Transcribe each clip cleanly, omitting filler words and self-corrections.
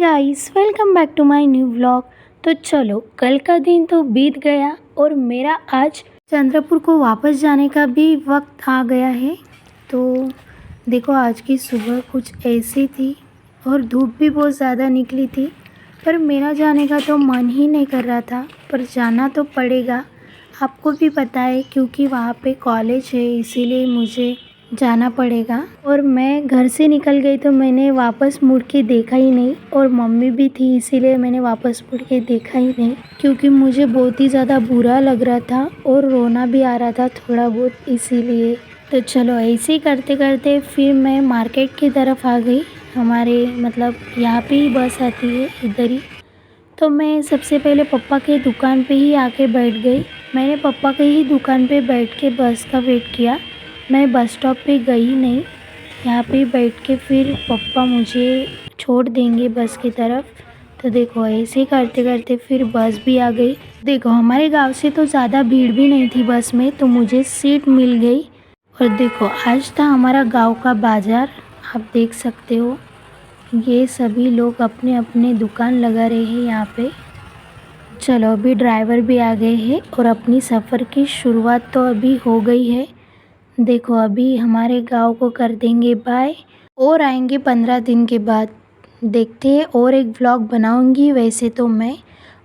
Guys, welcome back to my new vlog. तो चलो, कल का दिन तो बीत गया और मेरा आज चंद्रपुर को वापस जाने का भी वक्त आ गया है। तो देखो, आज की सुबह कुछ ऐसी थी और धूप भी बहुत ज़्यादा निकली थी, पर मेरा जाने का तो मन ही नहीं कर रहा था, पर जाना तो पड़ेगा। आपको भी पता है, क्योंकि वहाँ पे कॉलेज है, इसीलिए मुझे जाना पड़ेगा। और मैं घर से निकल गई तो मैंने वापस मुड़ के देखा ही नहीं, और मम्मी भी थी इसीलिए मैंने वापस मुड़ के देखा ही नहीं, क्योंकि मुझे बहुत ही ज़्यादा बुरा लग रहा था और रोना भी आ रहा था थोड़ा बहुत, इसीलिए। तो चलो, ऐसे ही करते करते फिर मैं मार्केट की तरफ आ गई। हमारे मतलब यहाँ पे ही बस आती है, इधर ही। तो मैं सबसे पहले पप्पा के दुकान पे ही आके बैठ गई। मैंने पप्पा के ही दुकान पे बैठ के बस का वेट किया। मैं बस स्टॉप पे गई नहीं, यहाँ पे बैठ के फिर पप्पा मुझे छोड़ देंगे बस की तरफ। तो देखो, ऐसे करते करते फिर बस भी आ गई। देखो, हमारे गांव से तो ज़्यादा भीड़ भी नहीं थी बस में, तो मुझे सीट मिल गई। और देखो, आज था हमारा गांव का बाज़ार। आप देख सकते हो, ये सभी लोग अपने अपने दुकान लगा रहे हैं यहाँ पे। चलो, अभी ड्राइवर भी आ गए हैं और अपनी सफ़र की शुरुआत तो अभी हो गई है। देखो, अभी हमारे गांव को कर देंगे बाय और आएंगे 15 दिन के बाद। देखते हैं, और एक व्लॉग बनाऊंगी वैसे तो मैं।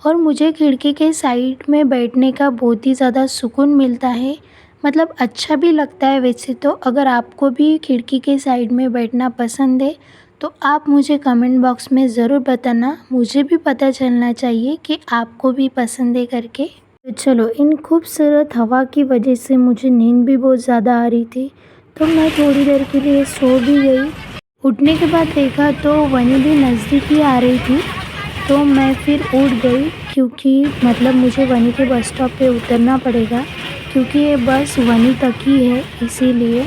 और मुझे खिड़की के साइड में बैठने का बहुत ही ज़्यादा सुकून मिलता है, मतलब अच्छा भी लगता है वैसे तो। अगर आपको भी खिड़की के साइड में बैठना पसंद है तो आप मुझे कमेंट बॉक्स में ज़रूर बताना, मुझे भी पता चलना चाहिए कि आपको भी पसंद है करके। तो चलो, इन खूबसूरत हवा की वजह से मुझे नींद भी बहुत ज़्यादा आ रही थी, तो मैं थोड़ी देर के लिए सो भी गई। उठने के बाद देखा तो वनी भी नज़दीक ही आ रही थी, तो मैं फिर उठ गई, क्योंकि मतलब मुझे वनी के बस स्टॉप पे उतरना पड़ेगा, क्योंकि ये बस वनी तक ही है। इसीलिए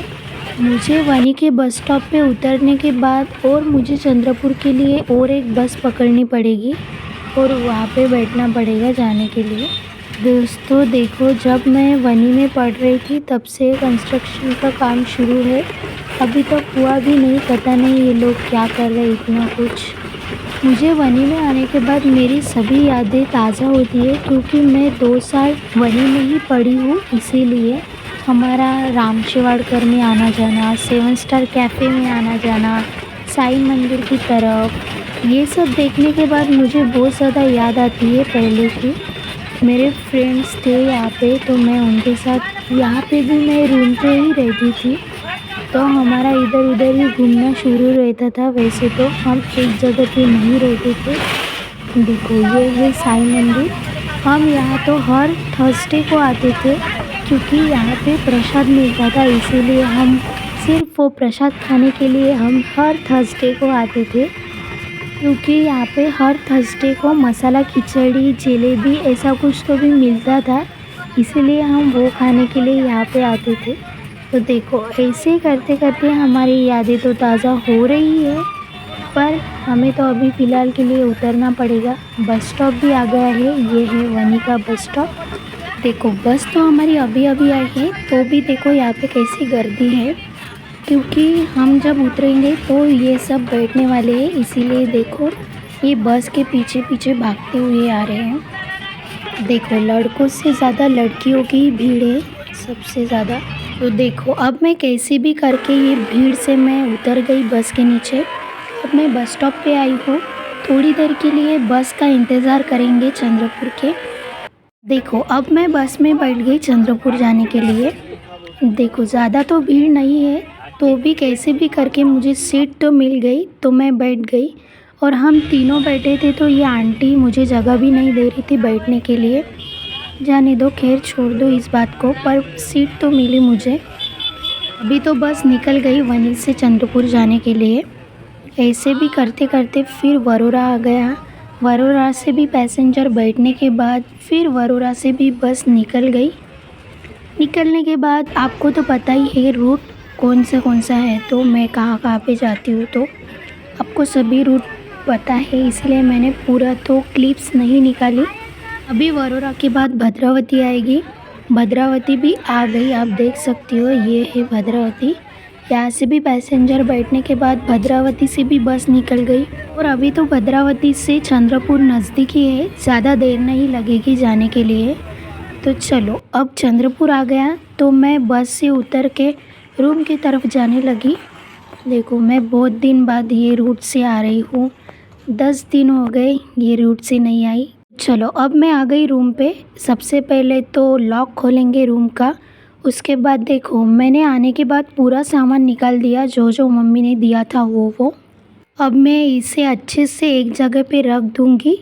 मुझे वनी के बस स्टॉप पे उतरने के बाद और मुझे चंद्रपुर के लिए और एक बस पकड़नी पड़ेगी और वहाँ पे बैठना पड़ेगा जाने के लिए। दोस्तों देखो, जब मैं वनी में पढ़ रही थी तब से कंस्ट्रक्शन का काम शुरू है, अभी तक हुआ भी नहीं। पता नहीं ये लोग क्या कर रहे हैं इतना कुछ। मुझे वनी में आने के बाद मेरी सभी यादें ताज़ा होती है, क्योंकि मैं 2 साल वनी में ही पढ़ी हूँ। इसीलिए हमारा राम शिवाड़कर में आना जाना, 7 स्टार कैफ़े में आना जाना, साईं मंदिर की तरफ, ये सब देखने के बाद मुझे बहुत ज़्यादा याद आती है पहले की। मेरे फ्रेंड्स थे यहाँ पे, तो मैं उनके साथ यहाँ पे भी मैं रूम पे ही रहती थी, तो हमारा इधर उधर ही घूमना शुरू रहता था। वैसे तो हम एक जगह पे नहीं रहते थे। देखो, ये है साईं मंदिर। हम यहाँ तो हर थर्सडे को आते थे, क्योंकि यहाँ पे प्रसाद मिलता था, इसीलिए हम सिर्फ वो प्रसाद खाने के लिए हम हर थर्सडे को आते थे। क्योंकि यहाँ पे हर थर्सडे को मसाला खिचड़ी, जलेबी ऐसा कुछ तो भी मिलता था, इसीलिए हम वो खाने के लिए यहाँ पे आते थे। तो देखो, ऐसे करते करते हमारी यादें तो ताज़ा हो रही है, पर हमें तो अभी फ़िलहाल के लिए उतरना पड़ेगा। बस स्टॉप भी आ गया है, ये है वनी का बस स्टॉप। देखो, बस तो हमारी अभी अभी आई है, तो भी देखो यहाँ पे कैसी गर्दी है, क्योंकि हम जब उतरेंगे तो ये सब बैठने वाले हैं। इसीलिए देखो, ये बस के पीछे पीछे भागते हुए आ रहे हैं। देखो, लड़कों से ज़्यादा लड़कियों की ही भीड़ है सबसे ज़्यादा। तो देखो, अब मैं कैसे भी करके ये भीड़ से मैं उतर गई बस के नीचे। अब मैं बस स्टॉप पे आई हूँ, थोड़ी देर के लिए बस का इंतज़ार करेंगे चंद्रपुर के। देखो, अब मैं बस में बैठ गई चंद्रपुर जाने के लिए। देखो, ज़्यादा तो भीड़ नहीं है, तो भी कैसे भी करके मुझे सीट तो मिल गई, तो मैं बैठ गई। और हम तीनों बैठे थे, तो ये आंटी मुझे जगह भी नहीं दे रही थी बैठने के लिए। जाने दो, खैर छोड़ दो इस बात को, पर सीट तो मिली मुझे। अभी तो बस निकल गई वनी से चंद्रपुर जाने के लिए। ऐसे भी करते करते फिर वरोरा आ गया। वरोरा से भी पैसेंजर बैठने के बाद फिर वरोरा से भी बस निकल गई। निकलने के बाद आपको तो पता ही है रूट कौन सा है, तो मैं कहाँ कहाँ पे जाती हूँ, तो आपको सभी रूट पता है, इसलिए मैंने पूरा तो क्लिप्स नहीं निकाली। अभी वरोरा के बाद भद्रावती आएगी। भद्रावती भी आ गई, आप देख सकती हो, ये है भद्रावती। यहाँ से भी पैसेंजर बैठने के बाद भद्रावती से भी बस निकल गई और अभी तो भद्रावती से चंद्रपुर नज़दीक ही है, ज़्यादा देर नहीं लगेगी जाने के लिए। तो चलो अब चंद्रपुर आ गया तो मैं बस से उतर के रूम की तरफ जाने लगी। देखो मैं बहुत दिन बाद ये रूट से आ रही हूँ, 10 दिन हो गए ये रूट से नहीं आई। चलो अब मैं आ गई रूम पे। सबसे पहले तो लॉक खोलेंगे रूम का, उसके बाद देखो मैंने आने के बाद पूरा सामान निकाल दिया, जो जो मम्मी ने दिया था वो। अब मैं इसे अच्छे से एक जगह पे रख दूँगी।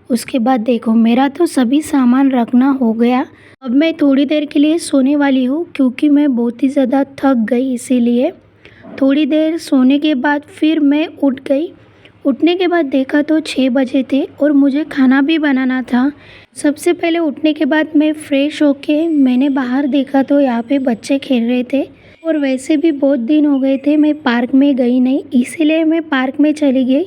उसके बाद देखो मेरा तो सभी सामान रखना हो गया। अब मैं थोड़ी देर के लिए सोने वाली हूँ क्योंकि मैं बहुत ही ज़्यादा थक गई, इसीलिए थोड़ी देर सोने के बाद फिर मैं उठ गई। उठने के बाद देखा तो 6 बजे थे और मुझे खाना भी बनाना था। सबसे पहले उठने के बाद मैं फ़्रेश होके मैंने बाहर देखा तो यहाँ पे बच्चे खेल रहे थे और वैसे भी बहुत दिन हो गए थे मैं पार्क में गई नहीं, इसीलिए मैं पार्क में चली गई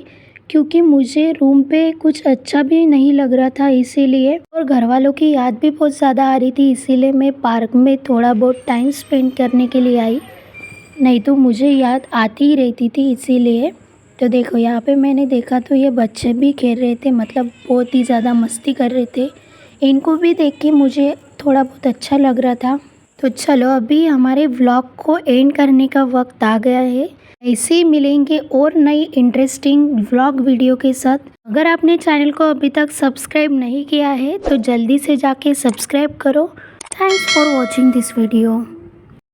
क्योंकि मुझे रूम पे कुछ अच्छा भी नहीं लग रहा था इसीलिए, और घर वालों की याद भी बहुत ज़्यादा आ रही थी, इसीलिए मैं पार्क में थोड़ा बहुत टाइम स्पेंड करने के लिए आई, नहीं तो मुझे याद आती ही रहती थी इसीलिए। तो देखो यहाँ पे मैंने देखा तो ये बच्चे भी खेल रहे थे, मतलब बहुत ही ज़्यादा मस्ती कर रहे थे। इनको भी देख के मुझे थोड़ा बहुत अच्छा लग रहा था। तो चलो अभी हमारे व्लॉग को एंड करने का वक्त आ गया है। ऐसे ही मिलेंगे और नई इंटरेस्टिंग व्लॉग वीडियो के साथ। अगर आपने चैनल को अभी तक सब्सक्राइब नहीं किया है तो जल्दी से जाके सब्सक्राइब करो। Thanks for watching this video.